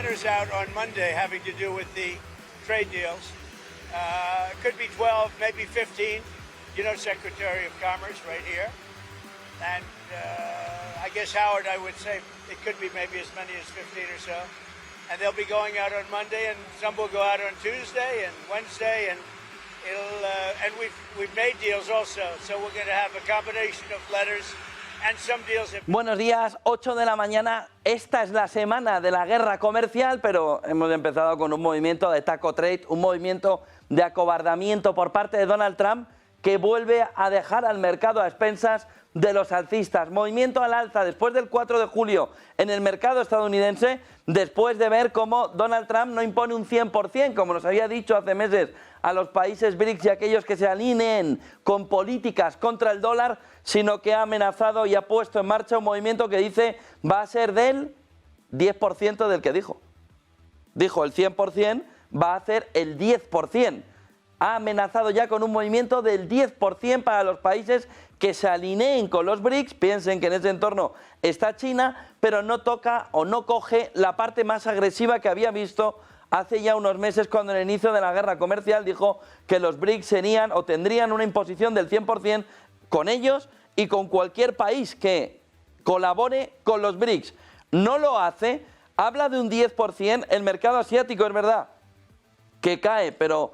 letters out on Monday having to do with the trade deals. It could be 12, maybe 15. You know, Secretary of Commerce right here. And I guess Howard, I would say it could be maybe as many as 15 or so. And they'll be going out on Monday, and some will go out on Tuesday and Wednesday, and we've made deals also. So we're going to have a combination of letters and some deals. Buenos días, 8 de la mañana. Esta es la semana de la guerra comercial, pero hemos empezado con un movimiento de taco trade, un movimiento de acobardamiento por parte de Donald Trump que vuelve a dejar al mercado a expensas de los alcistas. Movimiento al alza después del 4 de julio en el mercado estadounidense, después de ver cómo Donald Trump no impone un 100%, como nos había dicho hace meses, a los países BRICS y aquellos que se alineen con políticas contra el dólar, sino que ha amenazado y ha puesto en marcha un movimiento que dice va a ser del 10% del que dijo. Dijo el 100%, va a hacer el 10%. Ha amenazado ya con un movimiento del 10% para los países que se alineen con los BRICS. Piensen que en ese entorno está China, pero no toca o no coge la parte más agresiva que había visto hace ya unos meses, cuando en el inicio de la guerra comercial dijo que los BRICS serían o tendrían una imposición del 100% con ellos y con cualquier país que colabore con los BRICS. No lo hace, habla de un 10%, el mercado asiático es verdad que cae, pero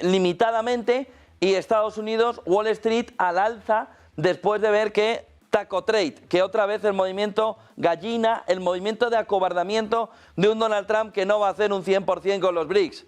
limitadamente, y Estados Unidos, Wall Street al alza después de ver que taco trade, que otra vez el movimiento gallina, el movimiento de acobardamiento de un Donald Trump que no va a hacer un 100% con los BRICS,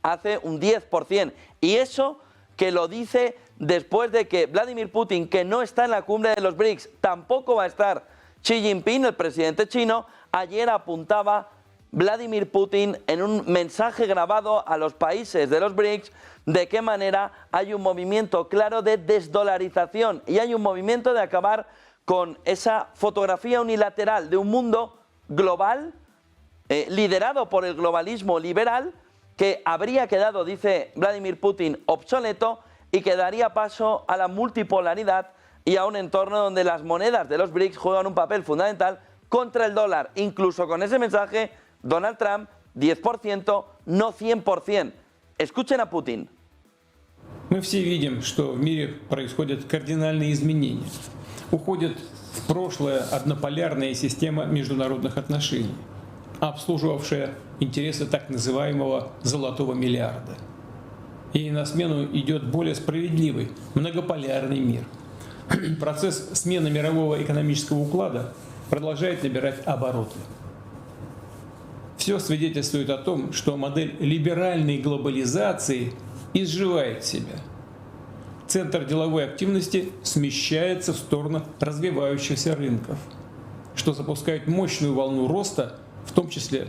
hace un 10%. Y eso que lo dice después de que Vladimir Putin, que no está en la cumbre de los BRICS, tampoco va a estar Xi Jinping, el presidente chino. Ayer apuntaba Vladimir Putin en un mensaje grabado a los países de los BRICS de qué manera hay un movimiento claro de desdolarización y hay un movimiento de acabar con esa fotografía unilateral de un mundo global liderado por el globalismo liberal que habría quedado, dice Vladimir Putin, obsoleto y que daría paso a la multipolaridad y a un entorno donde las monedas de los BRICS juegan un papel fundamental contra el dólar. Incluso con ese mensaje, Donald Trump, 10%, no 100%. Escuchen a Putin. Мы все видим, что в мире происходят кардинальные изменения. Уходит в прошлое однополярная система международных отношений, обслуживавшая интересы так называемого «золотого миллиарда». И на смену идет более справедливый, многополярный мир. Процесс смены мирового экономического уклада продолжает набирать обороты. Все свидетельствует о том, что модель либеральной глобализации изживает себя. Центр деловой активности смещается в сторону развивающихся рынков, что запускает мощную волну роста, в том числе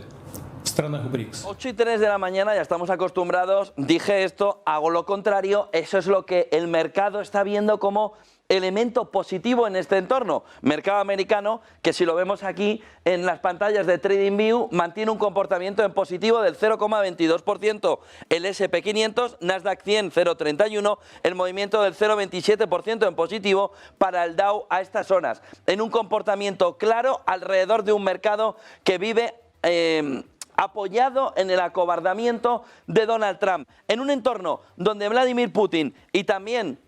в странах БРИКС. 8:03 de la mañana, ya estamos acostumbrados, dije esto, hago lo contrario, eso es lo que el mercado está viendo como elemento positivo en este entorno. Mercado americano, que si lo vemos aquí en las pantallas de TradingView, mantiene un comportamiento en positivo del 0,22%. El S&P 500, Nasdaq 100, 0,31%, el movimiento del 0,27% en positivo para el Dow a estas zonas. En un comportamiento claro alrededor de un mercado que vive apoyado en el acobardamiento de Donald Trump. En un entorno donde Vladimir Putin y también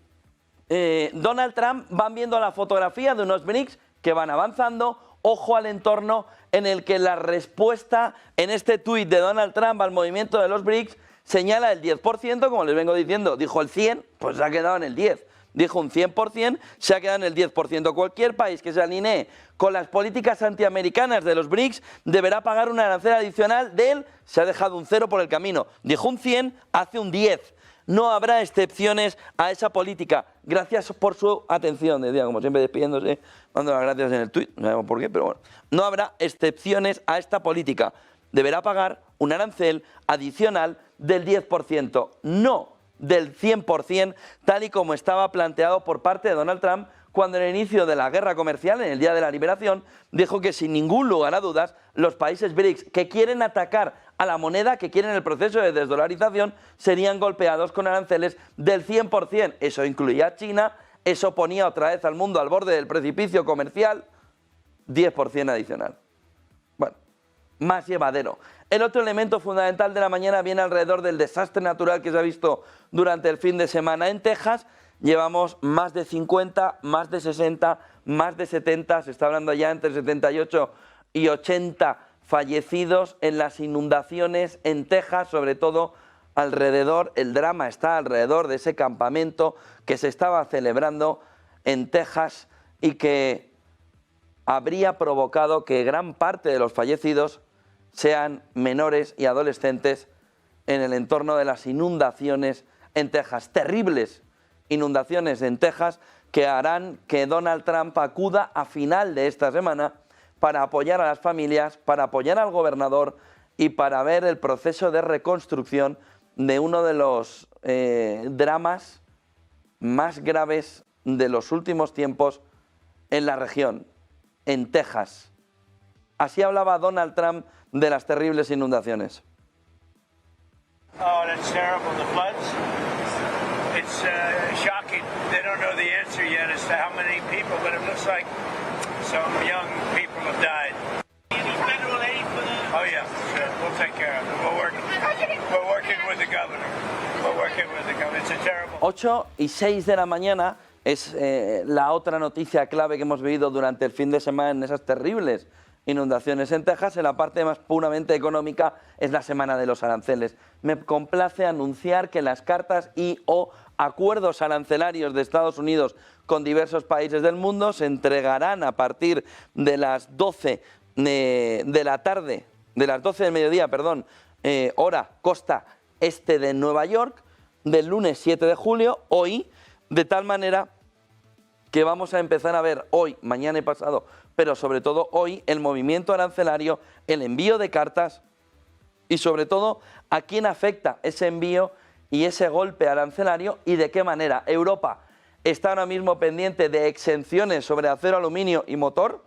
Donald Trump van viendo la fotografía de unos BRICS que van avanzando. Ojo al entorno en el que la respuesta en este tuit de Donald Trump al movimiento de los BRICS señala el 10%, como les vengo diciendo, dijo el 100%, pues se ha quedado en el 10%. Dijo un 100%, se ha quedado en el 10%. Cualquier país que se alinee con las políticas antiamericanas de los BRICS deberá pagar un arancel adicional se ha dejado un 0 por el camino. Dijo un 100, hace un 10. No habrá excepciones a esa política. Gracias por su atención, decía, como siempre despidiéndose, dando las gracias en el tuit, no sabemos por qué, pero bueno. No habrá excepciones a esta política. Deberá pagar un arancel adicional del 10%, no del 100%, tal y como estaba planteado por parte de Donald Trump cuando en el inicio de la guerra comercial, en el Día de la Liberación, dijo que sin ningún lugar a dudas los países BRICS que quieren atacar a la moneda, que quieren el proceso de desdolarización, serían golpeados con aranceles del 100%. Eso incluía a China, eso ponía otra vez al mundo al borde del precipicio comercial, 10% adicional. Bueno, más llevadero. El otro elemento fundamental de la mañana viene alrededor del desastre natural que se ha visto durante el fin de semana en Texas. Llevamos más de 50, más de 60, más de 70, se está hablando ya entre 78 y 80 fallecidos en las inundaciones en Texas, sobre todo alrededor, el drama está alrededor de ese campamento que se estaba celebrando en Texas y que habría provocado que gran parte de los fallecidos sean menores y adolescentes en el entorno de las inundaciones en Texas. Terribles inundaciones en Texas que harán que Donald Trump acuda a final de esta semana para apoyar a las familias, para apoyar al gobernador y para ver el proceso de reconstrucción de uno de los dramas más graves de los últimos tiempos en la región, en Texas. Así hablaba Donald Trump de las terribles inundaciones. Oh, that's terrible, the floods. It's shocking. They don't know the answer yet as to how many people, but it looks like some young people have died. Any federal aid for that? Oh yeah, sure. We'll take care of it. We're working with the governor. We're working with the governor. It's a terrible. 8 y 6 de la mañana es la otra noticia clave que hemos vivido durante el fin de semana en esas terribles inundaciones en Texas. En la parte más puramente económica es la semana de los aranceles. Me complace anunciar que las cartas y o acuerdos arancelarios de Estados Unidos con diversos países del mundo se entregarán a partir de las 12 de la tarde, de las 12 del mediodía, perdón, hora costa este de Nueva York, del lunes 7 de julio, hoy, de tal manera que vamos a empezar a ver hoy, mañana y pasado, pero sobre todo hoy, el movimiento arancelario, el envío de cartas y sobre todo a quién afecta ese envío y ese golpe arancelario y de qué manera. Europa está ahora mismo pendiente de exenciones sobre acero, aluminio y motor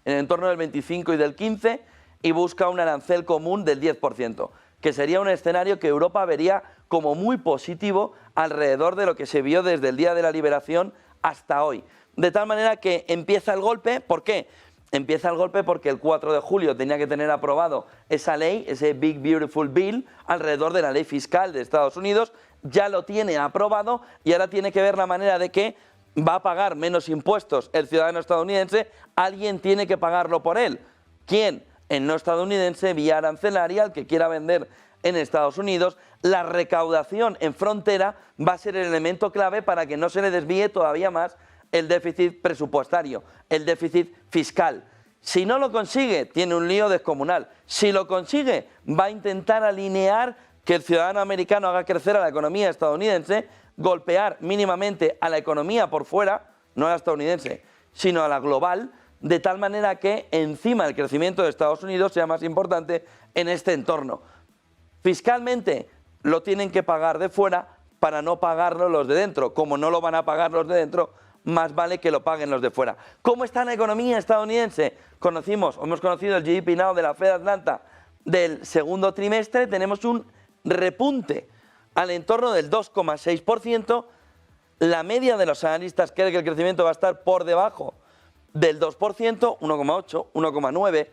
en el entorno del 25 y del 15 y busca un arancel común del 10%, que sería un escenario que Europa vería como muy positivo alrededor de lo que se vio desde el día de la liberación hasta hoy. De tal manera que empieza el golpe. ¿Por qué? Empieza el golpe porque el 4 de julio tenía que tener aprobado esa ley, ese Big Beautiful Bill, alrededor de la ley fiscal de Estados Unidos. Ya lo tiene aprobado y ahora tiene que ver la manera de que va a pagar menos impuestos el ciudadano estadounidense. Alguien tiene que pagarlo por él. ¿Quién? El no estadounidense, vía arancelaria, el que quiera vender en Estados Unidos. La recaudación en frontera va a ser el elemento clave para que no se le desvíe todavía más el déficit presupuestario, el déficit fiscal. Si no lo consigue, tiene un lío descomunal. Si lo consigue, va a intentar alinear que el ciudadano americano haga crecer a la economía estadounidense, golpear mínimamente a la economía por fuera, no a la estadounidense, sino a la global, de tal manera que encima el crecimiento de Estados Unidos sea más importante en este entorno. Fiscalmente lo tienen que pagar de fuera para no pagarlo los de dentro. Como no lo van a pagar los de dentro, más vale que lo paguen los de fuera. ¿Cómo está la economía estadounidense? Hemos conocido el GDP Now de la Fed Atlanta del segundo trimestre. Tenemos un repunte al entorno del 2,6%. La media de los analistas cree que el crecimiento va a estar por debajo del 2%, 1,8, 1,9,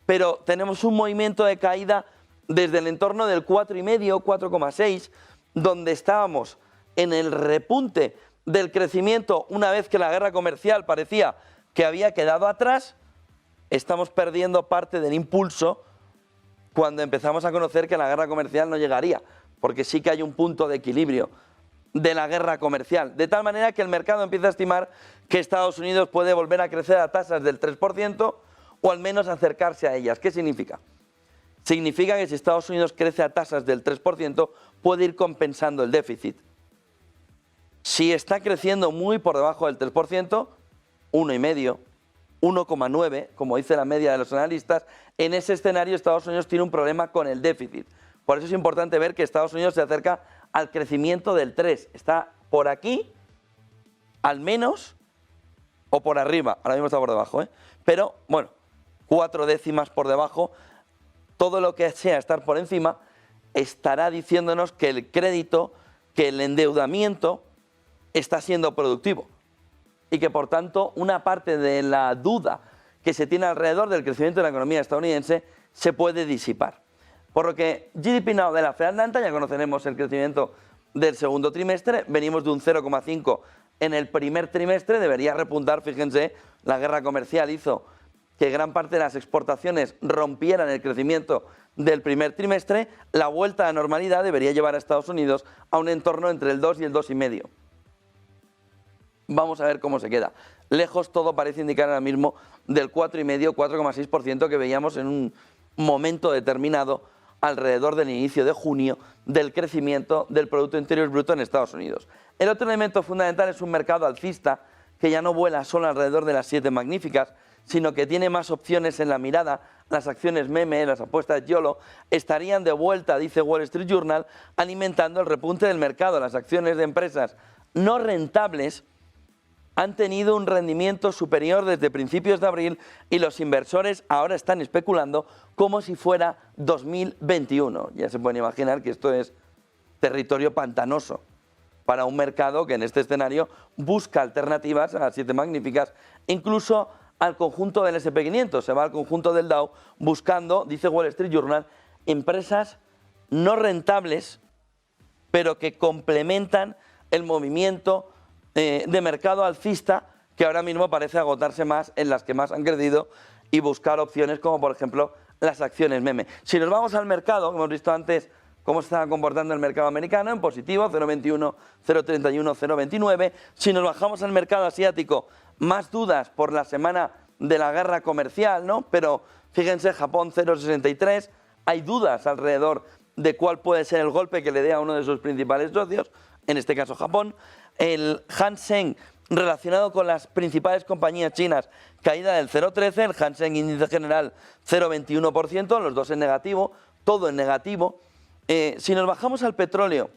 pero tenemos un movimiento de caída desde el entorno del 4,5, 4,6, donde estábamos en el repunte del crecimiento una vez que la guerra comercial parecía que había quedado atrás. Estamos perdiendo parte del impulso cuando empezamos a conocer que la guerra comercial no llegaría, porque sí que hay un punto de equilibrio de la guerra comercial, de tal manera que el mercado empieza a estimar que Estados Unidos puede volver a crecer a tasas del 3% o al menos acercarse a ellas. ¿Qué significa? Significa que si Estados Unidos crece a tasas del 3%, puede ir compensando el déficit. Si está creciendo muy por debajo del 3%, 1,5, 1,9, como dice la media de los analistas, en ese escenario Estados Unidos tiene un problema con el déficit. Por eso es importante ver que Estados Unidos se acerca al crecimiento del 3. Está por aquí, al menos, o por arriba. Ahora mismo está por debajo, pero bueno, 4 décimas por debajo. Todo lo que sea estar por encima estará diciéndonos que el crédito, que el endeudamiento está siendo productivo y que por tanto una parte de la duda que se tiene alrededor del crecimiento de la economía estadounidense se puede disipar. Por lo que GDP Now de la Fed Atlanta, ya conoceremos el crecimiento del segundo trimestre, venimos de un 0,5 en el primer trimestre, debería repuntar, fíjense, la guerra comercial hizo que gran parte de las exportaciones rompieran el crecimiento del primer trimestre, la vuelta a la normalidad debería llevar a Estados Unidos a un entorno entre el 2 y el 2,5. Vamos a ver cómo se queda. Lejos todo parece indicar ahora mismo del 4,5, 4,6% que veíamos en un momento determinado alrededor del inicio de junio del crecimiento del Producto Interior Bruto en Estados Unidos. El otro elemento fundamental es un mercado alcista que ya no vuela solo alrededor de las 7 magníficas, sino que tiene más opciones en la mirada. Las acciones meme, las apuestas YOLO, estarían de vuelta, dice Wall Street Journal, alimentando el repunte del mercado. Las acciones de empresas no rentables han tenido un rendimiento superior desde principios de abril y los inversores ahora están especulando como si fuera 2021. Ya se pueden imaginar que esto es territorio pantanoso para un mercado que en este escenario busca alternativas a las 7 magníficas, incluso al conjunto del S&P 500, se va al conjunto del Dow buscando, dice Wall Street Journal, empresas no rentables, pero que complementan el movimiento de mercado alcista que ahora mismo parece agotarse más en las que más han crecido y buscar opciones como por ejemplo las acciones meme. Si nos vamos al mercado, hemos visto antes cómo se estaba comportando el mercado americano en positivo, 0,21, 0,31, 0,29. Si nos bajamos al mercado asiático, más dudas por la semana de la guerra comercial, ¿no? Pero fíjense, Japón 0,63, hay dudas alrededor de cuál puede ser el golpe que le dé a uno de sus principales socios, en este caso Japón. El Hang Seng relacionado con las principales compañías chinas, caída del 0,13, el Hang Seng índice general 0,21%, los dos en negativo, todo en negativo. Si nos bajamos al petróleo,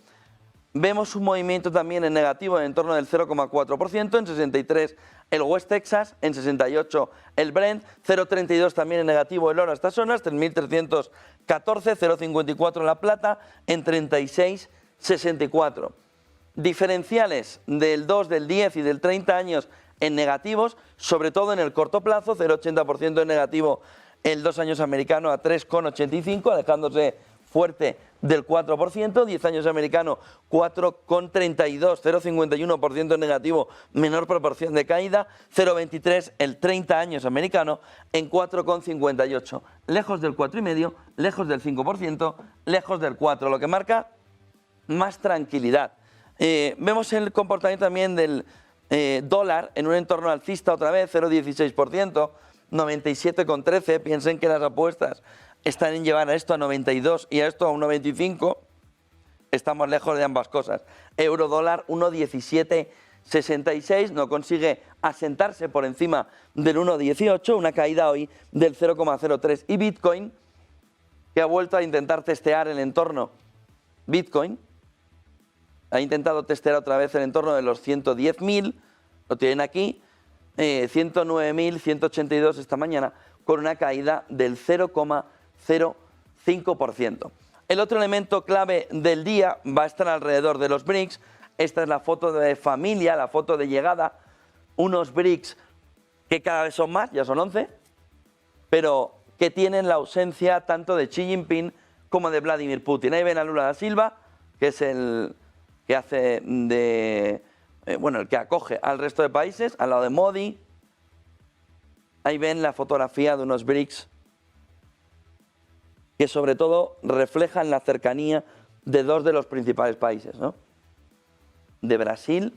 vemos un movimiento también en negativo en torno del 0,4%, en 63 el West Texas, en 68 el Brent, 0,32 también en negativo el oro a estas zonas, 3.314, 0,54 la plata, en 36,64. Diferenciales del 2, del 10 y del 30 años en negativos, sobre todo en el corto plazo, 0,80% en negativo el 2 años americano a 3,85, alejándose fuerte del 4%, 10 años americano 4,32, 0,51% en negativo, menor proporción de caída, 0,23 el 30 años americano en 4,58, lejos del 4,5, lejos del 5%, lejos del 4%, lo que marca más tranquilidad. Vemos el comportamiento también del dólar en un entorno alcista otra vez, 0,16%, 97,13. Piensen que las apuestas están en llevar a esto a 92 y a esto a 1,25. Estamos lejos de ambas cosas. Euro dólar 1,1766, no consigue asentarse por encima del 1,18, una caída hoy del 0,03. Y Bitcoin, que ha vuelto a intentar testear el entorno. Bitcoin ha intentado testear otra vez el entorno de los 110.000, lo tienen aquí, 109.182 esta mañana, con una caída del 0,05%. El otro elemento clave del día va a estar alrededor de los BRICS. Esta es la foto de familia, la foto de llegada, unos BRICS que cada vez son más, ya son 11, pero que tienen la ausencia tanto de Xi Jinping como de Vladimir Putin. Ahí ven a Lula da Silva, que es el que hace de, el que acoge al resto de países, al lado de Modi. Ahí ven la fotografía de unos BRICS que sobre todo reflejan la cercanía de dos de los principales países, ¿no? De Brasil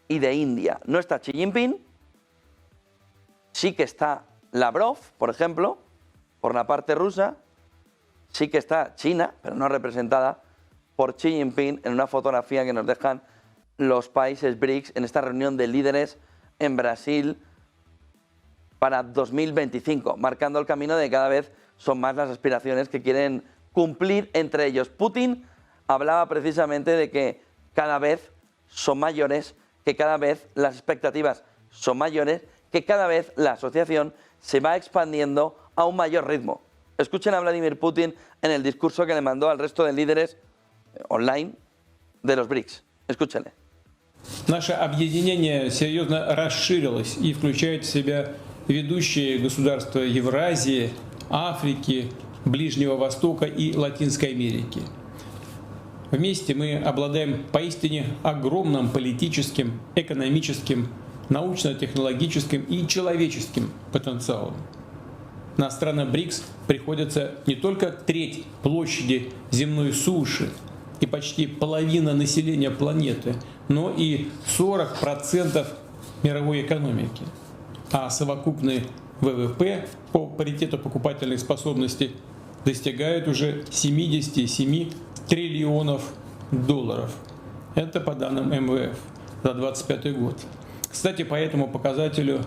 y de India. No está Xi Jinping, sí que está Lavrov, por ejemplo, por la parte rusa, sí que está China, pero no representada por Xi Jinping en una fotografía que nos dejan los países BRICS en esta reunión de líderes en Brasil para 2025, marcando el camino de que cada vez son más las aspiraciones que quieren cumplir entre ellos. Putin hablaba precisamente de que cada vez son mayores, que cada vez las expectativas son mayores, que cada vez la asociación se va expandiendo a un mayor ritmo. Escuchen a Vladimir Putin en el discurso que le mandó al resto de líderes online de los BRICS. Escúchenle. Наше объединение серьезно расширилось и включает в себя ведущие государства Евразии, Африки, Ближнего Востока и Латинской Америки. Вместе мы обладаем поистине огромным политическим, экономическим, научно-технологическим и человеческим потенциалом. На страны БРИКС приходится не только треть площади земной суши и почти половина населения планеты, но и 40% мировой экономики. А совокупный ВВП по паритету покупательной способности достигает уже 77 триллионов долларов. Это по данным МВФ за 2025 год. Кстати, по этому показателю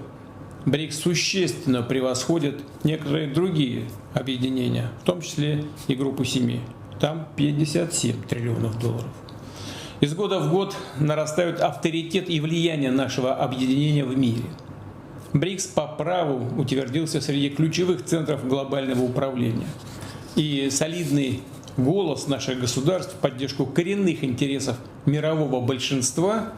БРИКС существенно превосходит некоторые другие объединения, в том числе и группу 7. Там 57 триллионов долларов. Из года в год нарастают авторитет и влияние нашего объединения в мире. БРИКС по праву утвердился среди ключевых центров глобального управления. И солидный голос наших государств в поддержку коренных интересов мирового большинства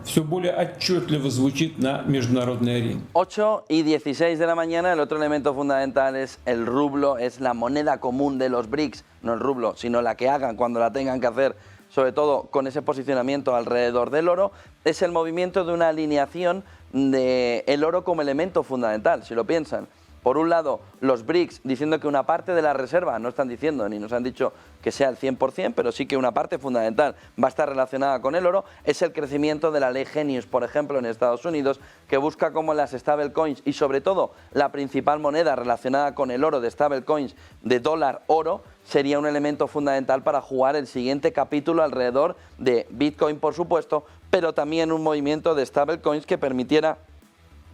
все более отчетливо звучит на международной арене. 8:16 de la mañana, el otro elemento fundamental es el rublo, es la moneda común de los BRICS, no el rublo, sino la que hagan cuando la tengan que hacer, sobre todo con ese posicionamiento alrededor del oro, es el movimiento de una alineación del oro como elemento fundamental, si lo piensan. Por un lado, los BRICS diciendo que una parte de la reserva, no están diciendo ni nos han dicho que sea el 100%, pero sí que una parte fundamental va a estar relacionada con el oro, es el crecimiento de la ley Genius, por ejemplo, en Estados Unidos, que busca como las stablecoins y sobre todo la principal moneda relacionada con el oro de stablecoins de dólar-oro, sería un elemento fundamental para jugar el siguiente capítulo alrededor de Bitcoin, por supuesto, pero también un movimiento de stablecoins que permitiera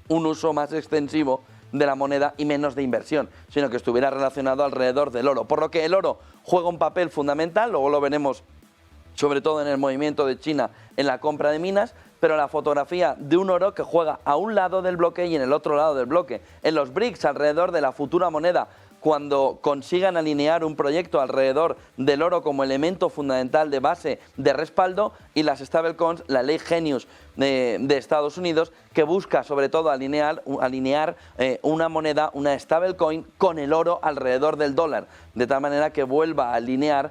un uso más extensivo de la moneda y menos de inversión, sino que estuviera relacionado alrededor del oro. Por lo que el oro juega un papel fundamental, luego lo veremos sobre todo en el movimiento de China en la compra de minas, pero la fotografía de un oro que juega a un lado del bloque y en el otro lado del bloque. En los BRICS, alrededor de la futura moneda, cuando consigan alinear un proyecto alrededor del oro como elemento fundamental de base de respaldo, y las stablecoins, la ley Genius de Estados Unidos, que busca sobre todo alinear una moneda, una stablecoin, con el oro alrededor del dólar, de tal manera que vuelva a alinear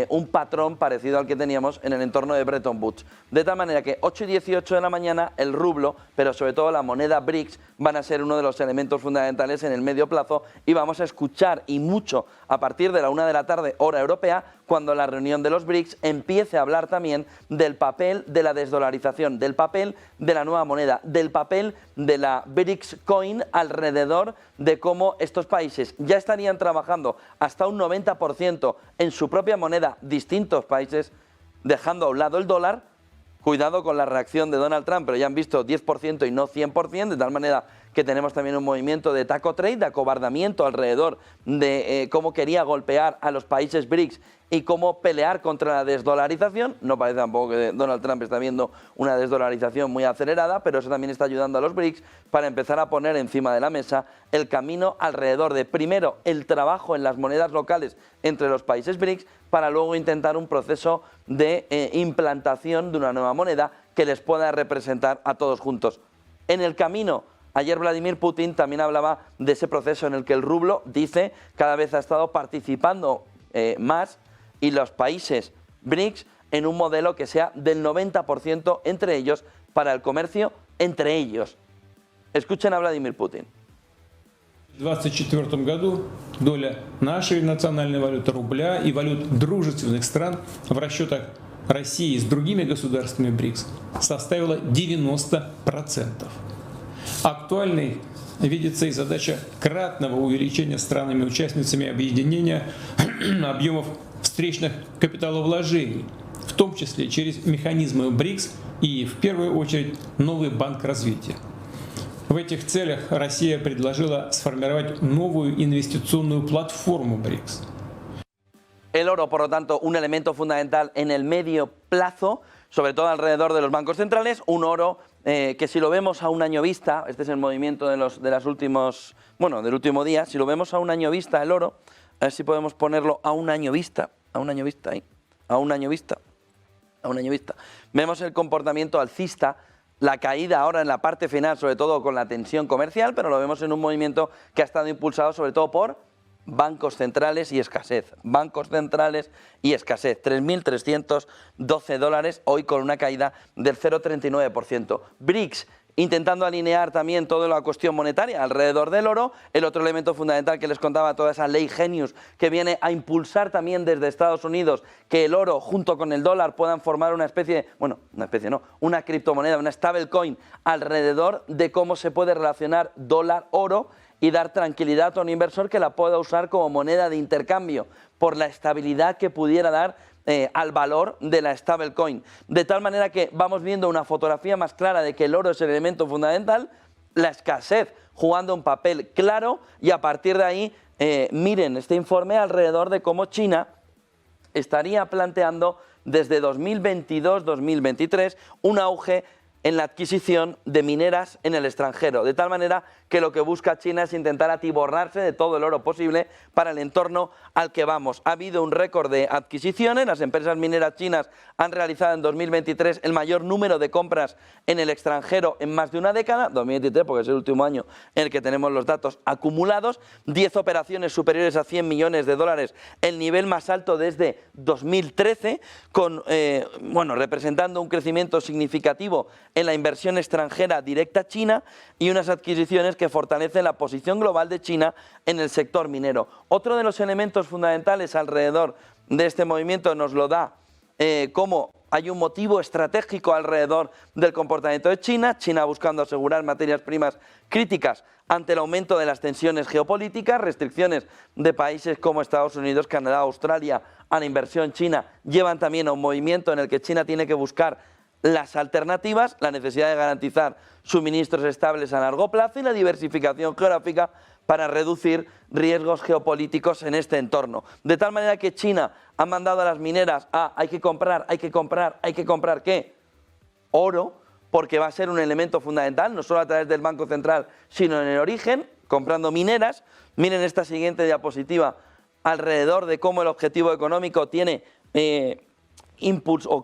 un patrón parecido al que teníamos en el entorno de Bretton Woods. De tal manera que 8:18 de la mañana el rublo, pero sobre todo la moneda BRICS, van a ser uno de los elementos fundamentales en el medio plazo, y vamos a escuchar y mucho a partir de la 1 de la tarde, hora europea, cuando la reunión de los BRICS empiece a hablar también del papel de la desdolarización, del papel de la nueva moneda, del papel de la BRICS Coin alrededor de cómo estos países ya estarían trabajando hasta un 90% en su propia moneda, distintos países, dejando a un lado el dólar. Cuidado con la reacción de Donald Trump, pero ya han visto 10% y no 100%, de tal manera que tenemos también un movimiento de taco trade, de acobardamiento alrededor de cómo quería golpear a los países BRICS y cómo pelear contra la desdolarización. No parece tampoco que Donald Trump está viendo una desdolarización muy acelerada, pero eso también está ayudando a los BRICS para empezar a poner encima de la mesa el camino alrededor de, primero, el trabajo en las monedas locales entre los países BRICS, para luego intentar un proceso de implantación de una nueva moneda que les pueda representar a todos juntos. En el camino, ayer Vladimir Putin también hablaba de ese proceso en el que el rublo, dice, cada vez ha estado participando más, y los países BRICS en un modelo que sea del 90% entre ellos para el comercio entre ellos. Escuchen a Vladimir Putin. В 2024 году доля нашей национальной валюты, рубля, и валют дружественных стран в расчетах России с другими государствами БРИКС составила 90%. Актуальной видится и задача кратного увеличения странами-участницами объединения объемов встречных капиталовложений, в том числе через механизмы БРИКС и, в первую очередь, новый банк развития. В этих целях Россия предложила сформировать новую инвестиционную платформу БРИКС. El oro, por lo tanto, un elemento fundamental en el medio plazo, sobre todo alrededor de los bancos centrales, un oro que si lo vemos a un año vista, este es el movimiento del último día, si lo vemos a un año vista el oro, a ver si podemos ponerlo a un año vista, vemos el comportamiento alcista la caída ahora en la parte final, sobre todo con la tensión comercial, pero lo vemos en un movimiento que ha estado impulsado sobre todo por bancos centrales y escasez. Bancos centrales y escasez. 3.312 dólares, hoy con una caída del 0,39%. BRICS, intentando alinear también toda la cuestión monetaria alrededor del oro. El otro elemento fundamental que les contaba, toda esa ley Genius que viene a impulsar también desde Estados Unidos que el oro junto con el dólar puedan formar una especie, bueno, una especie no, una criptomoneda, una stablecoin alrededor de cómo se puede relacionar dólar-oro y dar tranquilidad a un inversor que la pueda usar como moneda de intercambio por la estabilidad que pudiera dar al valor de la stablecoin. De tal manera que vamos viendo una fotografía más clara de que el oro es el elemento fundamental, la escasez jugando un papel claro y a partir de ahí, miren este informe alrededor de cómo China estaría planteando desde 2022-2023 un auge en la adquisición de mineras en el extranjero, de tal manera que lo que busca China es intentar atiborrarse de todo el oro posible para el entorno al que vamos. Ha habido un récord de adquisiciones, las empresas mineras chinas han realizado en 2023 el mayor número de compras en el extranjero en más de una década, 2023 porque es el último año en el que tenemos los datos acumulados, 10 operaciones superiores a 100 millones de dólares, el nivel más alto desde 2013, con, representando un crecimiento significativo en la inversión extranjera directa china y unas adquisiciones que fortalecen la posición global de China en el sector minero. Otro de los elementos fundamentales alrededor de este movimiento nos lo da cómo hay un motivo estratégico alrededor del comportamiento de China, China buscando asegurar materias primas críticas ante el aumento de las tensiones geopolíticas, restricciones de países como Estados Unidos, Canadá, Australia a la inversión china, llevan también a un movimiento en el que China tiene que buscar las alternativas, la necesidad de garantizar suministros estables a largo plazo y la diversificación geográfica para reducir riesgos geopolíticos en este entorno. De tal manera que China ha mandado a las mineras a hay que comprar ¿qué? Oro, porque va a ser un elemento fundamental, no solo a través del Banco Central, sino en el origen, comprando mineras. Miren esta siguiente diapositiva alrededor de cómo el objetivo económico tiene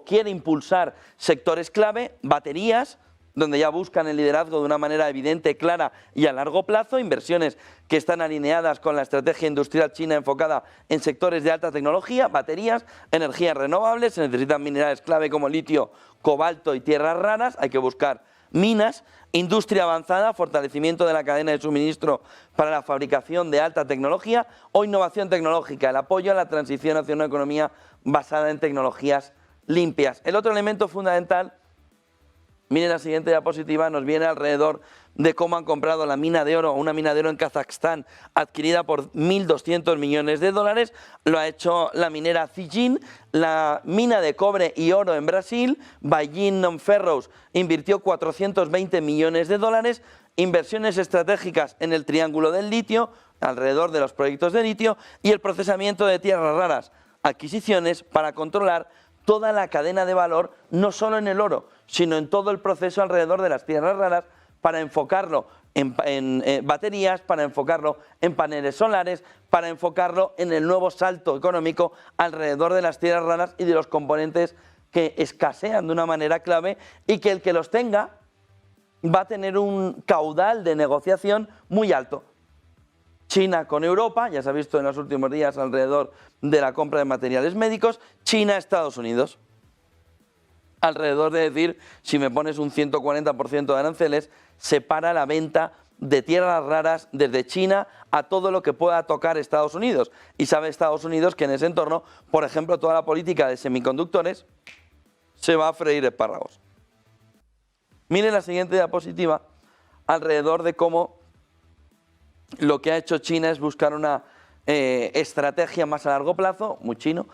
quiere impulsar sectores clave, baterías, donde ya buscan el liderazgo de una manera evidente, clara y a largo plazo, inversiones que están alineadas con la estrategia industrial china enfocada en sectores de alta tecnología, baterías, energías renovables, se necesitan minerales clave como litio, cobalto y tierras raras, hay que buscar minas, industria avanzada, fortalecimiento de la cadena de suministro para la fabricación de alta tecnología o innovación tecnológica, el apoyo a la transición hacia una economía basada en tecnologías limpias. El otro elemento fundamental, miren la siguiente diapositiva, nos viene alrededor de cómo han comprado la mina de oro, una mina de oro en Kazajstán adquirida por 1.200 millones de dólares, lo ha hecho la minera Zijin, la mina de cobre y oro en Brasil, Baijin Non-Ferrous invirtió 420 millones de dólares, inversiones estratégicas en el triángulo del litio, alrededor de los proyectos de litio y el procesamiento de tierras raras, adquisiciones para controlar toda la cadena de valor, no solo en el oro, sino en todo el proceso alrededor de las tierras raras, para enfocarlo en baterías, para enfocarlo en paneles solares, para enfocarlo en el nuevo salto económico alrededor de las tierras raras y de los componentes que escasean de una manera clave y que el que los tenga va a tener un caudal de negociación muy alto. China con Europa, ya se ha visto en los últimos días alrededor de la compra de materiales médicos, China-Estados Unidos. Alrededor de decir, si me pones un 140% de aranceles, separa la venta de tierras raras desde China a todo lo que pueda tocar Estados Unidos. Y sabe Estados Unidos que en ese entorno, por ejemplo, toda la política de semiconductores se va a freír espárragos. Miren la siguiente diapositiva alrededor de cómo lo que ha hecho China es buscar una estrategia más a largo plazo, muy chino.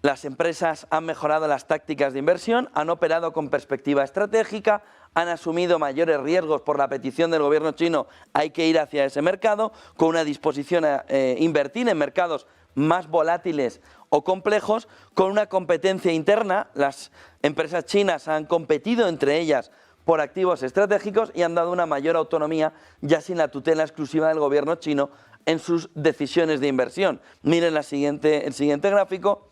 Las empresas han mejorado las tácticas de inversión, han operado con perspectiva estratégica, han asumido mayores riesgos por la petición del gobierno chino, hay que ir hacia ese mercado, con una disposición a invertir en mercados más volátiles o complejos, con una competencia interna. Las empresas chinas han competido entre ellas por activos estratégicos y han dado una mayor autonomía, ya sin la tutela exclusiva del gobierno chino en sus decisiones de inversión. Miren el siguiente gráfico,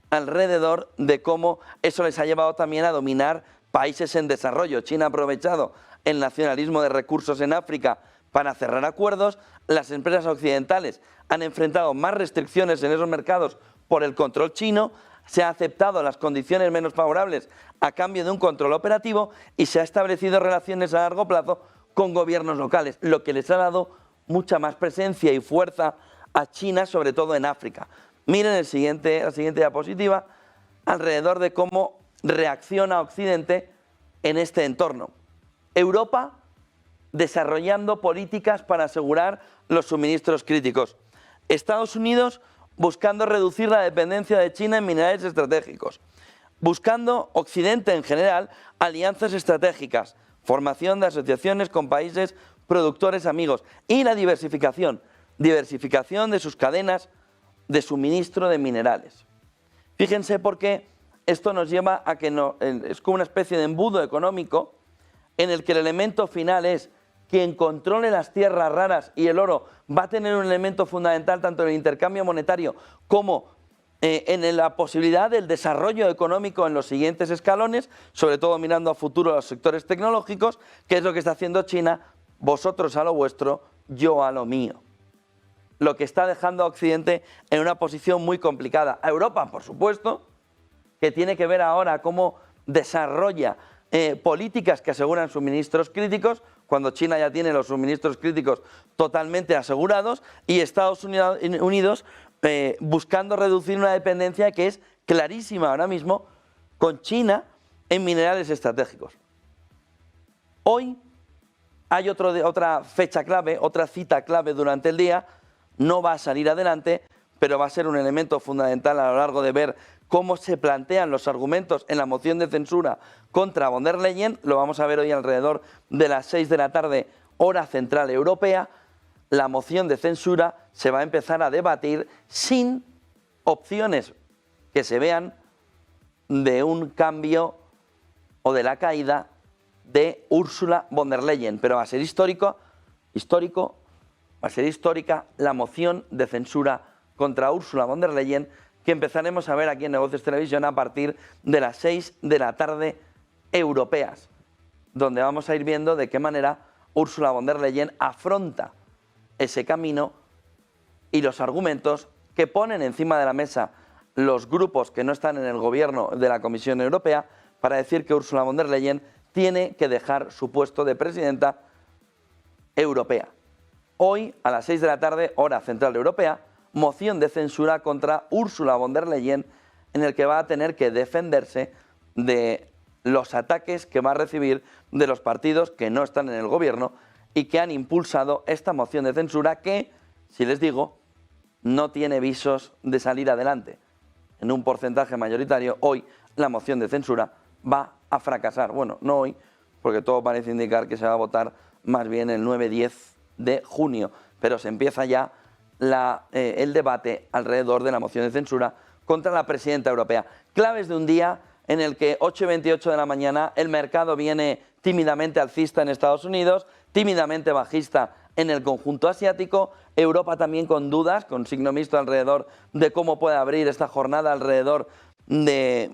alrededor de cómo eso les ha llevado también a dominar países en desarrollo. China ha aprovechado el nacionalismo de recursos en África para cerrar acuerdos. Las empresas occidentales han enfrentado más restricciones en esos mercados por el control chino. Se han aceptado las condiciones menos favorables a cambio de un control operativo y se han establecido relaciones a largo plazo con gobiernos locales, lo que les ha dado mucha más presencia y fuerza a China, sobre todo en África. Miren la siguiente diapositiva, alrededor de cómo reacciona Occidente en este entorno. Europa desarrollando políticas para asegurar los suministros críticos. Estados Unidos buscando reducir la dependencia de China en minerales estratégicos. Buscando Occidente en general alianzas estratégicas, formación de asociaciones con países productores amigos y la diversificación de sus cadenas de suministro de minerales. Fíjense porque esto nos lleva a que es como una especie de embudo económico en el que el elemento final es quien controle las tierras raras y el oro va a tener un elemento fundamental tanto en el intercambio monetario como en la posibilidad del desarrollo económico en los siguientes escalones, sobre todo mirando a futuro a los sectores tecnológicos, que es lo que está haciendo China, vosotros a lo vuestro, yo a lo mío. Lo que está dejando a Occidente en una posición muy complicada. A Europa, por supuesto, que tiene que ver ahora cómo desarrolla políticas que aseguran suministros críticos, cuando China ya tiene los suministros críticos totalmente asegurados, y Estados Unidos buscando reducir una dependencia que es clarísima ahora mismo con China en minerales estratégicos. Hoy hay otra fecha clave, otra cita clave durante el día, no va a salir adelante, pero va a ser un elemento fundamental a lo largo de ver cómo se plantean los argumentos en la moción de censura contra von der Leyen. Lo vamos a ver hoy alrededor de las 6 de la tarde, hora central europea. La moción de censura se va a empezar a debatir sin opciones que se vean de un cambio o de la caída de Ursula von der Leyen, pero va a ser histórica la moción de censura contra Ursula von der Leyen, que empezaremos a ver aquí en Negocios Televisión a partir de las 6 de la tarde europeas, donde vamos a ir viendo de qué manera Ursula von der Leyen afronta ese camino y los argumentos que ponen encima de la mesa los grupos que no están en el gobierno de la Comisión Europea para decir que Ursula von der Leyen tiene que dejar su puesto de presidenta europea. Hoy, a las 6 de la tarde, hora central europea, moción de censura contra Ursula von der Leyen, en el que va a tener que defenderse de los ataques que va a recibir de los partidos que no están en el gobierno y que han impulsado esta moción de censura que, si les digo, no tiene visos de salir adelante. En un porcentaje mayoritario, hoy la moción de censura va a fracasar. Bueno, no hoy, porque todo parece indicar que se va a votar más bien el 9-10 de junio, pero se empieza ya el debate alrededor de la moción de censura contra la presidenta europea. Claves de un día en el que 8:28 de la mañana el mercado viene tímidamente alcista en Estados Unidos, tímidamente bajista en el conjunto asiático, Europa también con dudas, con signo mixto alrededor de cómo puede abrir esta jornada alrededor de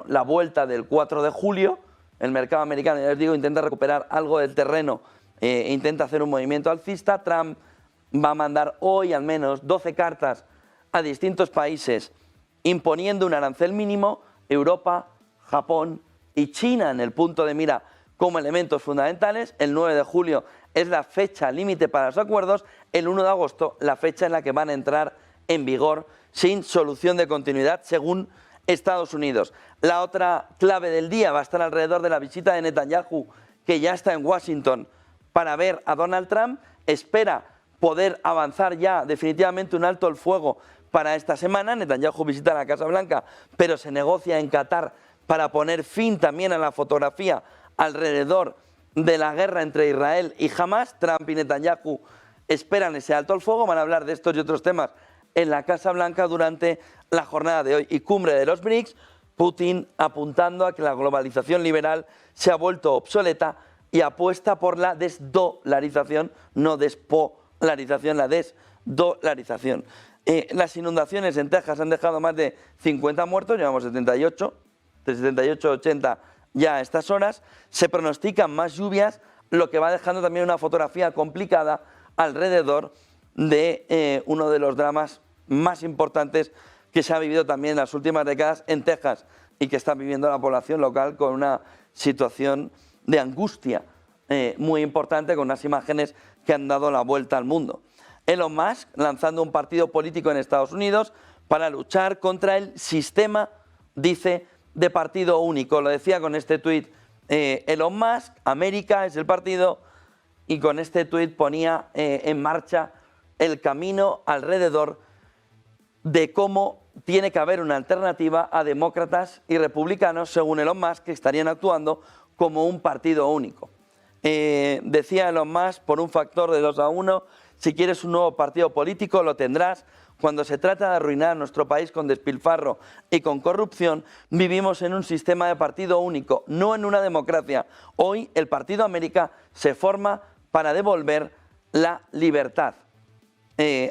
la vuelta del 4 de julio. El mercado americano, ya les digo, intenta recuperar algo del terreno, intenta hacer un movimiento alcista. Trump va a mandar hoy al menos 12 cartas a distintos países imponiendo un arancel mínimo. Europa, Japón y China en el punto de mira como elementos fundamentales. El 9 de julio es la fecha límite para los acuerdos. El 1 de agosto la fecha en la que van a entrar en vigor sin solución de continuidad según Estados Unidos. La otra clave del día va a estar alrededor de la visita de Netanyahu, que ya está en Washington para ver a Donald Trump. Espera poder avanzar ya definitivamente un alto el fuego para esta semana. Netanyahu visita la Casa Blanca, pero se negocia en Qatar para poner fin también a la fotografía alrededor de la guerra entre Israel y Hamas. Trump y Netanyahu esperan ese alto el fuego. Van a hablar de estos y otros temas en la Casa Blanca durante la jornada de hoy. Y cumbre de los BRICS, Putin apuntando a que la globalización liberal se ha vuelto obsoleta y apuesta por la desdolarización, no despolarización, la desdolarización. Las inundaciones en Texas han dejado más de 50 muertos, llevamos 78, de 78 a 80 ya a estas horas. Se pronostican más lluvias, lo que va dejando también una fotografía complicada alrededor de uno de los dramas más importantes que se ha vivido también en las últimas décadas en Texas y que está viviendo la población local con una situación de angustia muy importante, con unas imágenes que han dado la vuelta al mundo. Elon Musk lanzando un partido político en Estados Unidos para luchar contra el sistema, dice, de partido único. Lo decía con este tuit Elon Musk, América es el partido, y con este tuit ponía en marcha el camino alrededor de cómo tiene que haber una alternativa a demócratas y republicanos, según Elon Musk, que estarían actuando como un partido único. Decía Elon Musk, por un factor de 2-1, si quieres un nuevo partido político lo tendrás. Cuando se trata de arruinar nuestro país con despilfarro y con corrupción, vivimos en un sistema de partido único, no en una democracia. Hoy el Partido América se forma para devolver la libertad.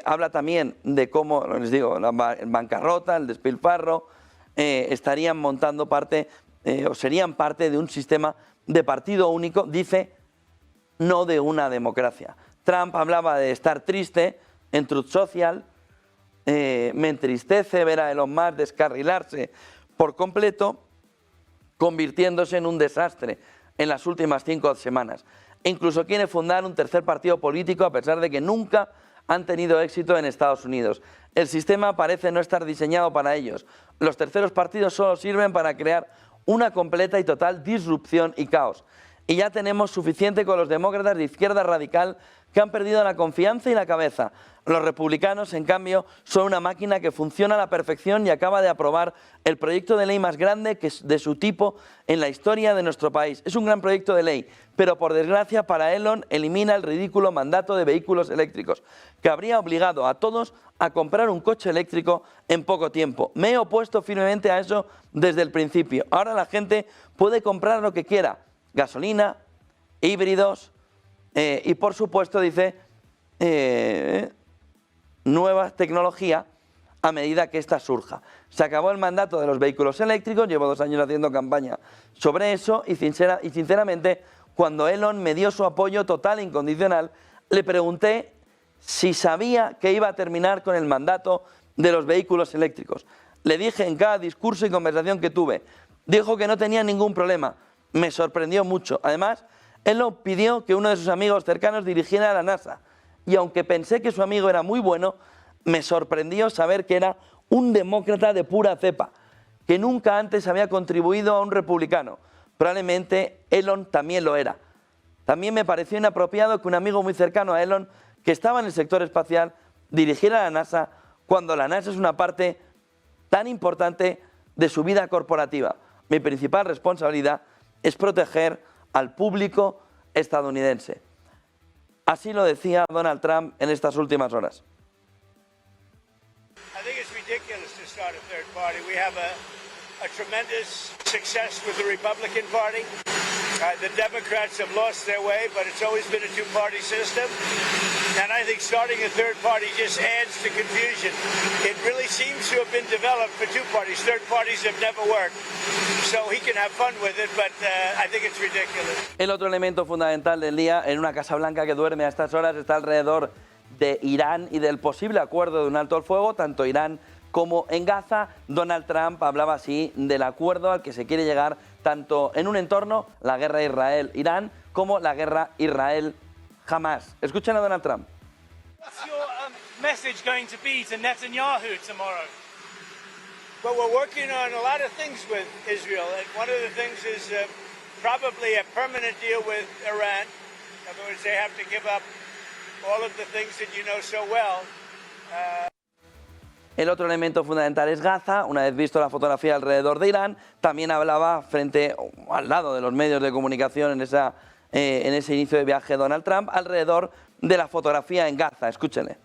Habla también de cómo, les digo, la bancarrota, el despilfarro, estarían montando parte o serían parte de un sistema de partido único, dice, no de una democracia. Trump hablaba de estar triste en Truth Social. Me entristece ver a Elon Musk descarrilarse por completo, convirtiéndose en un desastre en las últimas 5 semanas. E incluso quiere fundar un tercer partido político a pesar de que nunca han tenido éxito en Estados Unidos. El sistema parece no estar diseñado para ellos. Los terceros partidos solo sirven para crear una completa y total disrupción y caos. Y ya tenemos suficiente con los demócratas de izquierda radical que han perdido la confianza y la cabeza. Los republicanos, en cambio, son una máquina que funciona a la perfección y acaba de aprobar el proyecto de ley más grande de su tipo en la historia de nuestro país. Es un gran proyecto de ley, pero por desgracia para Elon elimina el ridículo mandato de vehículos eléctricos, que habría obligado a todos a comprar un coche eléctrico en poco tiempo. Me he opuesto firmemente a eso desde el principio. Ahora la gente puede comprar lo que quiera, gasolina, híbridos y por supuesto, dice, nueva tecnología a medida que ésta surja. Se acabó el mandato de los vehículos eléctricos, llevo 2 años haciendo campaña sobre eso y sinceramente cuando Elon me dio su apoyo total e incondicional, le pregunté si sabía que iba a terminar con el mandato de los vehículos eléctricos. Le dije en cada discurso y conversación que tuve, dijo que no tenía ningún problema. Me sorprendió mucho. Además, Elon pidió que uno de sus amigos cercanos dirigiera a la NASA. Y aunque pensé que su amigo era muy bueno, me sorprendió saber que era un demócrata de pura cepa, que nunca antes había contribuido a un republicano. Probablemente Elon también lo era. También me pareció inapropiado que un amigo muy cercano a Elon, que estaba en el sector espacial, dirigiera a la NASA cuando la NASA es una parte tan importante de su vida corporativa. Mi principal responsabilidad es proteger al público estadounidense. Así lo decía Donald Trump en estas últimas horas. I think it's ridiculous to start a third party. We have a tremendous success with the Republican Party. The Democrats have lost their way, but it's always been a two-party system. And I think starting a third party just adds to confusion. It really seems to have been developed for two parties. Third parties have never worked. So he can have fun with it, but I think it's ridiculous. El otro elemento fundamental del día, en una Casa Blanca que duerme a estas horas, está alrededor de Irán y del posible acuerdo de un alto al fuego, tanto Irán como en Gaza. Donald Trump hablaba así del acuerdo al que se quiere llegar tanto en un entorno, la guerra Israel-Irán, como la guerra Israel-Hamás. Escuchen a Donald Trump. What's your message going to be to Netanyahu tomorrow? Well, we're working on a lot of things with Israel, and one of the things is probably a permanent deal with Iran. In other words, they have to give up all of the things that you know so well. El otro elemento fundamental es Gaza. Una vez visto la fotografía alrededor de Irán, también hablaba al lado de los medios de comunicación en ese inicio de viaje Donald Trump, alrededor de la fotografía en Gaza. Escúchenle.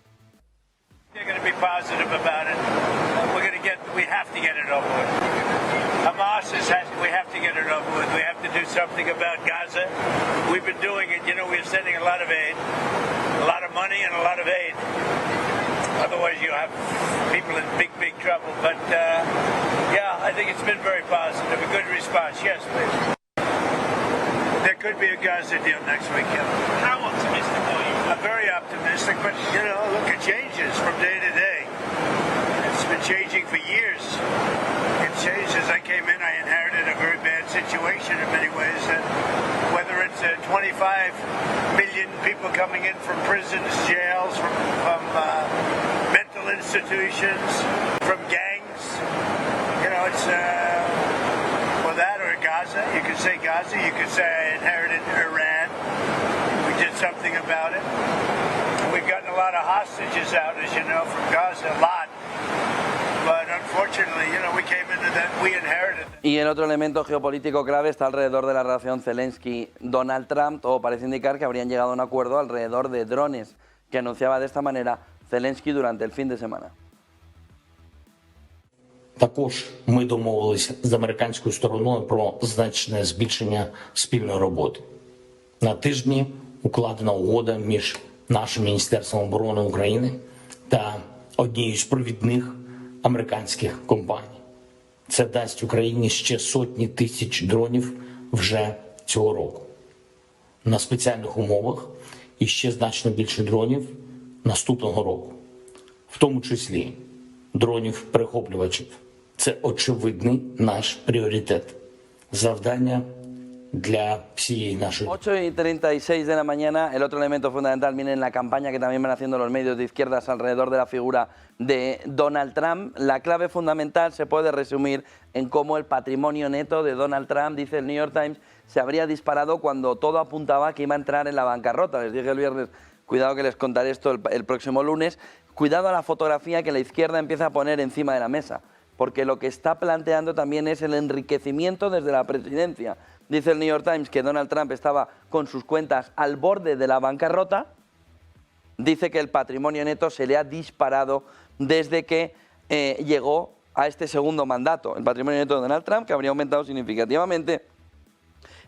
They're going to be positive about it. We have to get it over with. Hamas we have to get it over with. We have to do something about Gaza. We've been doing it. You know, we're sending a lot of aid, a lot of money and a lot of aid. Otherwise, you have people in big trouble. But, yeah, I think it's been very positive, a good response. Yes, please. there could be a Gaza deal next weekend. How optimistic are you? I'm very optimistic, but look, it changes from day to day. It's been changing for years. It changes. I came in, I inherited a very bad situation in many ways. And whether it's 25 million people coming in from prisons, jails, from mental institutions, from gangs, it's or that or Gaza. You could say Gaza. You could say I inherited Iran. We did something about it. We've gotten a lot of hostages out, as you know, from Gaza, a lot. But unfortunately, we came into that, we inherited that. Y el otro elemento geopolítico clave está alrededor de la relación Zelensky-Donald Trump. Todo parece indicar que habrían llegado a un acuerdo alrededor de drones, que anunciaba de esta manera Zelensky durante el fin de semana. Також ми домовилися з американською стороною про значне збільшення спільної роботи. На тижні укладена угода між нашим Міністерством оборони України та однією з провідних американських компаній. Це дасть Україні ще сотні тисяч дронів вже цього року. На спеціальних умовах і ще значно більше дронів наступного року. В тому числі дронів-перехоплювачів. Це очевидний наш пріоритет. Завдання для всієї нашої. 8:36 de la mañana, el otro elemento fundamental viene en la campaña que también van haciendo los medios de izquierdas alrededor de la figura de Donald Trump. La clave fundamental se puede resumir en cómo el patrimonio neto de Donald Trump, dice el New York Times, se habría disparado cuando todo apuntaba que iba a entrar en la bancarrota. Les dije el viernes, cuidado que les contaré esto el próximo lunes, cuidado a la fotografía que la izquierda empieza a poner encima de la mesa, porque lo que está planteando también es el enriquecimiento desde la presidencia. Dice el New York Times que Donald Trump estaba con sus cuentas al borde de la bancarrota. Dice que el patrimonio neto se le ha disparado desde que llegó a este segundo mandato. El patrimonio neto de Donald Trump, que habría aumentado significativamente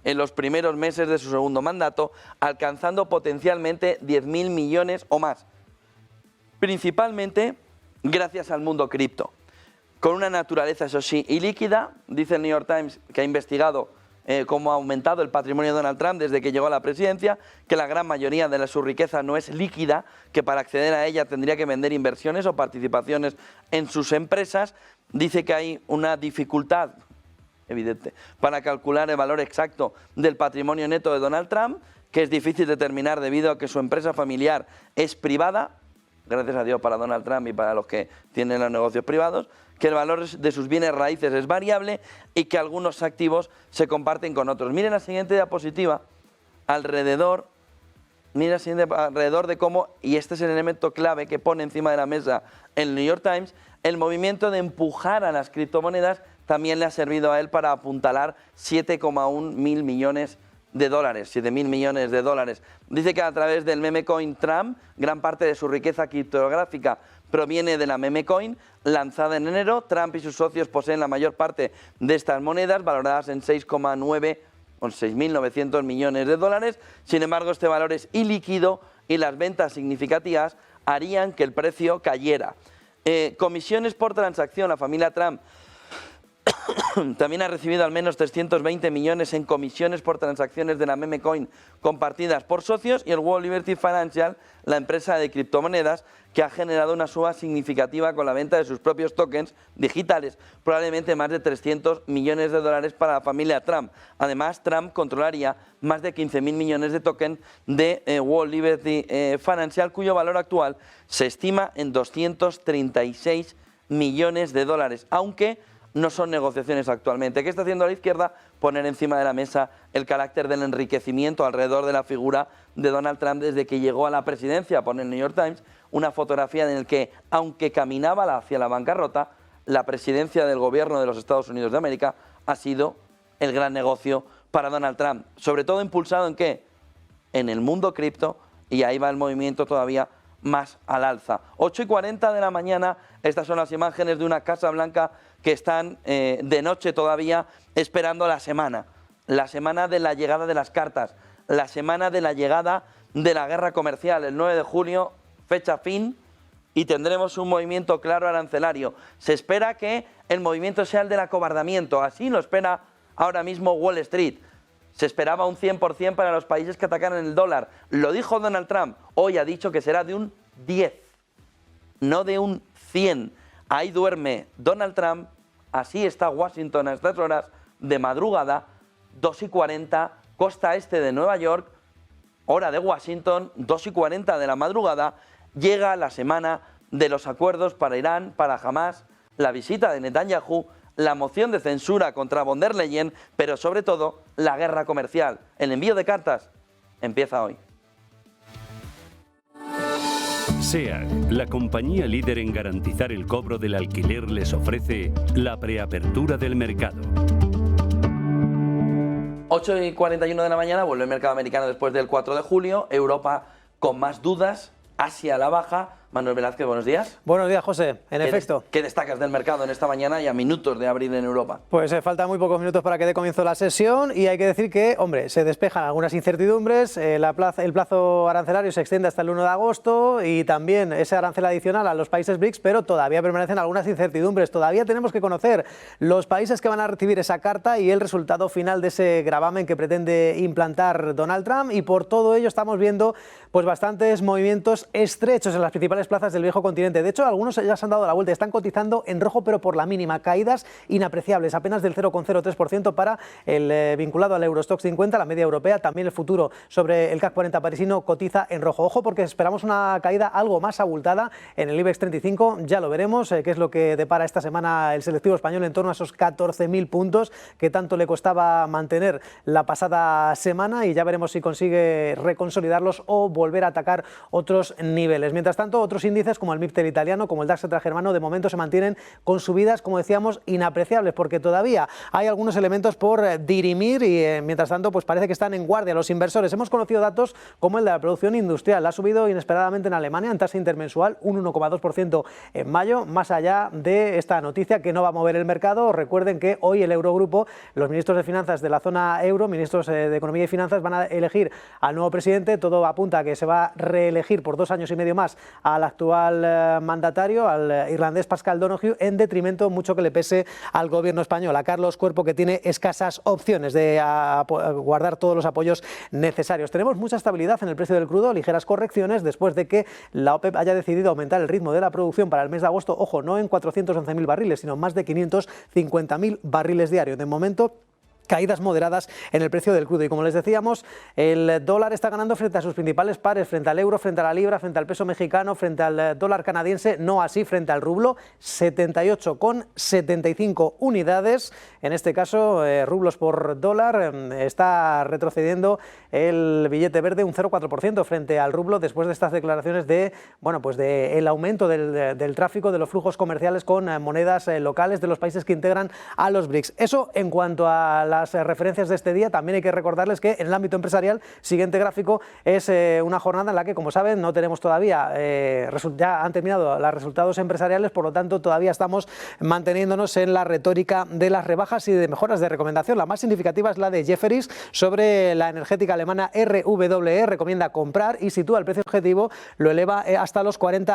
en los primeros meses de su segundo mandato, alcanzando potencialmente 10.000 millones o más. Principalmente gracias al mundo cripto. Con una naturaleza, eso sí, ilíquida. Dice el New York Times que ha investigado cómo ha aumentado el patrimonio de Donald Trump desde que llegó a la presidencia, que la gran mayoría de su riqueza no es líquida, que para acceder a ella tendría que vender inversiones o participaciones en sus empresas. Dice que hay una dificultad evidente para calcular el valor exacto del patrimonio neto de Donald Trump, que es difícil determinar debido a que su empresa familiar es privada, gracias a Dios para Donald Trump y para los que tienen los negocios privados, que el valor de sus bienes raíces es variable y que algunos activos se comparten con otros. Miren la siguiente diapositiva, alrededor de cómo, y este es el elemento clave que pone encima de la mesa el New York Times, el movimiento de empujar a las criptomonedas también le ha servido a él para apuntalar 7,1 mil millones de dólares, 7.000 millones de dólares. Dice que a través del meme coin Trump, gran parte de su riqueza criptográfica proviene de la meme coin, lanzada en enero. Trump y sus socios poseen la mayor parte de estas monedas, valoradas en 6,9 o 6.900 millones de dólares. Sin embargo, este valor es ilíquido y las ventas significativas harían que el precio cayera. Comisiones por transacción. La familia Trump también ha recibido al menos 320 millones en comisiones por transacciones de la meme coin compartidas por socios, y el World Liberty Financial, la empresa de criptomonedas, que ha generado una suba significativa con la venta de sus propios tokens digitales, probablemente más de 300 millones de dólares para la familia Trump. Además, Trump controlaría más de 15.000 millones de tokens de World Liberty Financial, cuyo valor actual se estima en 236 millones de dólares, aunque no son negociaciones actualmente. ¿Qué está haciendo la izquierda? Poner encima de la mesa el carácter del enriquecimiento alrededor de la figura de Donald Trump desde que llegó a la presidencia. Pone el New York Times una fotografía en la que, aunque caminaba hacia la bancarrota, la presidencia del gobierno de los Estados Unidos de América ha sido el gran negocio para Donald Trump. Sobre todo impulsado ¿en qué? En el mundo cripto, y ahí va el movimiento todavía más al alza. 8:40 de la mañana, estas son las imágenes de una Casa Blanca que están de noche todavía esperando la semana de la llegada de las cartas, la semana de la llegada de la guerra comercial. El 9 de julio, fecha fin, y tendremos un movimiento claro arancelario. Se espera que el movimiento sea el del acobardamiento, así lo espera ahora mismo Wall Street. Se esperaba un 100% para los países que atacaran el dólar. Lo dijo Donald Trump. Hoy ha dicho que será de un 10, no de un 100. Ahí duerme Donald Trump. Así está Washington a estas horas de madrugada, 2:40, costa este de Nueva York, hora de Washington, 2:40 de la madrugada. Llega la semana de los acuerdos para Irán, para Hamás, la visita de Netanyahu, la moción de censura contra von der Leyen, pero sobre todo la guerra comercial. El envío de cartas empieza hoy. SEAT, la compañía líder en garantizar el cobro del alquiler, les ofrece la preapertura del mercado. 8:41 de la mañana, vuelve el mercado americano después del 4 de julio, Europa con más dudas, Asia a la baja. Manuel Velázquez, buenos días. Buenos días, José. En efecto. ¿Qué destacas del mercado en esta mañana y a minutos de abrir en Europa? Pues faltan muy pocos minutos para que dé comienzo la sesión y hay que decir que, hombre, se despejan algunas incertidumbres, el plazo arancelario se extiende hasta el 1 de agosto y también ese arancel adicional a los países BRICS, pero todavía permanecen algunas incertidumbres. Todavía tenemos que conocer los países que van a recibir esa carta y el resultado final de ese gravamen que pretende implantar Donald Trump, y por todo ello estamos viendo pues bastantes movimientos estrechos en las principales plazas del viejo continente. De hecho, algunos ya se han dado la vuelta, están cotizando en rojo pero por la mínima, caídas inapreciables, apenas del 0,03% para el vinculado al Eurostoxx 50, la media europea. También el futuro sobre el CAC 40 parisino cotiza en rojo. Ojo, porque esperamos una caída algo más abultada en el IBEX 35, ya lo veremos, qué es lo que depara esta semana el selectivo español en torno a esos 14.000 puntos que tanto le costaba mantener la pasada semana, y ya veremos si consigue reconsolidarlos o volver a atacar otros niveles. Mientras tanto, otros índices como el MIPTEL italiano, como el DAX germano, de momento se mantienen con subidas, como decíamos, inapreciables, porque todavía hay algunos elementos por dirimir y mientras tanto pues parece que están en guardia los inversores. Hemos conocido datos como el de la producción industrial, ha subido inesperadamente en Alemania en tasa intermensual un 1,2% en mayo. Más allá de esta noticia que no va a mover el mercado, recuerden que hoy el Eurogrupo, los ministros de finanzas de la zona euro, ministros de Economía y Finanzas, van a elegir al nuevo presidente. Todo apunta a que se va a reelegir por 2 años y medio más al actual mandatario, al irlandés Pascal Donoghue, en detrimento, mucho que le pese, al gobierno español, a Carlos Cuerpo, que tiene escasas opciones de guardar todos los apoyos necesarios. Tenemos mucha estabilidad en el precio del crudo, ligeras correcciones después de que la OPEP haya decidido aumentar el ritmo de la producción para el mes de agosto, ojo, no en 411.000 barriles, sino más de 550.000 barriles diarios. De momento, caídas moderadas en el precio del crudo. Y como les decíamos, el dólar está ganando frente a sus principales pares, frente al euro, frente a la libra, frente al peso mexicano, frente al dólar canadiense, no así frente al rublo, 78,75 unidades. En este caso, rublos por dólar, está retrocediendo el billete verde un 0,4% frente al rublo después de estas declaraciones de, bueno, pues de el aumento del tráfico, de los flujos comerciales con monedas locales de los países que integran a los BRICS. Eso en cuanto a las referencias de este día. También hay que recordarles que en el ámbito empresarial, siguiente gráfico, es una jornada en la que, como saben, no tenemos todavía, ya han terminado los resultados empresariales, por lo tanto todavía estamos manteniéndonos en la retórica de las rebajas y de mejoras de recomendación. La más significativa es la de Jefferies sobre la energética alemana RWE, recomienda comprar y sitúa el precio objetivo, lo eleva hasta los 40